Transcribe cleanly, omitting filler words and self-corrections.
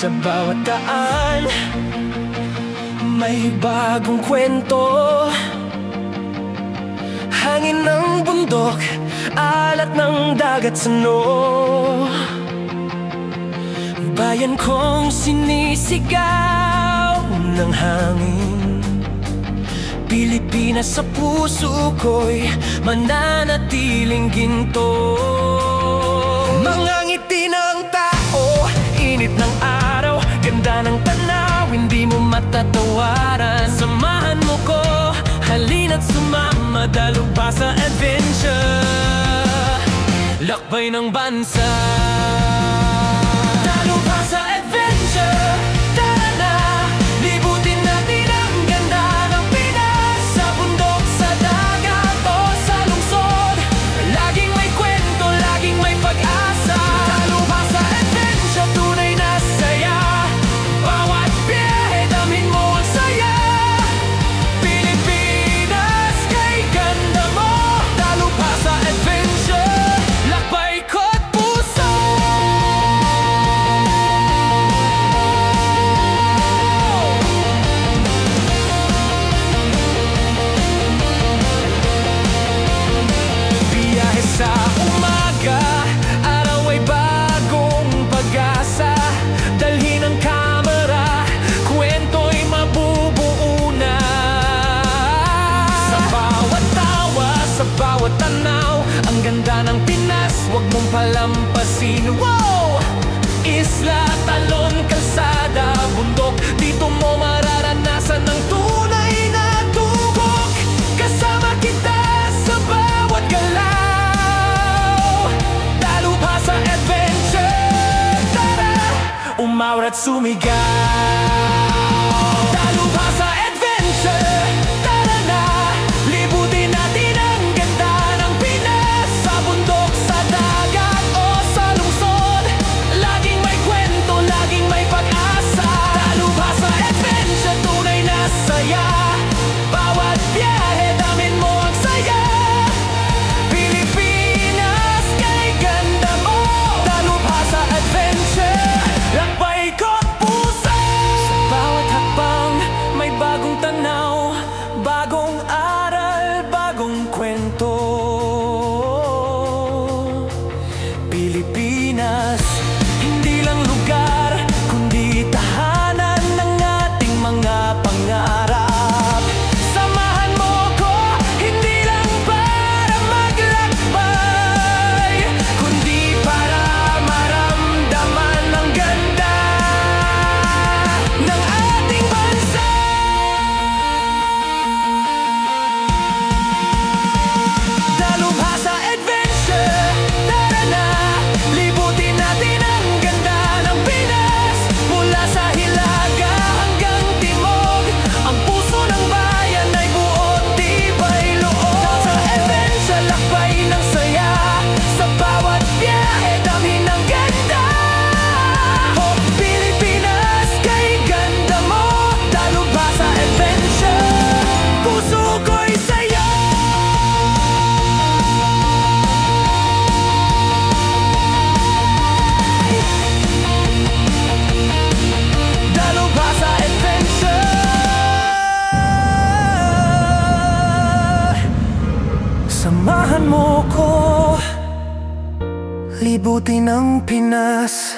Sa bawat daan may bagong kwento. Hangin ng bundok, alat ng dagat sano. Bayan kong sinisigaw ng hangin. Pilipinas sa puso ko'y mananatiling ginto. Mga ngiti ng tao, init ng araw, ganda ng tanaw, hindi mo matatawaran. Samahan mo ko, halina't sumama, dalubha sa adventure, lakbay ng bansa. Dalubha sa adventure, tara na, libutin natin ang ganda ng Pinas. Sa bundok, sa dagat o sa lungsod, laging may kwento, laging may pag-asa. Dalubha sa adventure, tunay na saya, bawat biyahe damhin mo ang saya. Pilipinas, kay ganda mo, dalubha sa adventure, lakbay ko't puso. Biyahe sa umaga, araw ay bagong pag-asa. Dalhin ang kamera, kwento'y mabubuo na. Sa bawat tawa, sa bawat tanaw, ang ganda ng Pinas, huwag mong palampasin. Wow! Isla, talon, kalsada, bundok, dito mo mararanasan ang tunay na tugok. Kasama kita sa bawat galaw, dalubha sa adventure, tara, umawat sumigaw. Dalubha sa adventure, tara na, libutin natin ang ganda ng Pinas. Sa bundok, sa dagat o sa lungsod, laging may kwento, laging may pag-asa. Dalubha sa adventure, tunay na saya, bawat biyahe damhin mo ang saya. Pilipinas, kay ganda mo, dalubha sa adventure, lakbay ko't puso. Sa bawat hakbang may bagong tanaw, bagong aral, bagong kwento. Pilipinas, hindi lang lugar, kundi tahanan ng ating mga pangarap. Samahan mo ko, hindi lang para maglakbay, kundi para maramdaman ang ganda ng ating bansa. Dalubha sa adventure, tara na, libutin natin ang ganda ng Pinas. Mula sa hilaga hanggang timog, ang puso ng bayan ay buot tibay loob. Sa adventure, lakbay ng saya, sa bawat biyahe damhin ang ganda. Oh, Pilipinas, kay ganda mo, dalubha sa adventure, puso ko'y sa'yo. Dalubha sa adventure, samahan mo ko, libutin ang Pinas.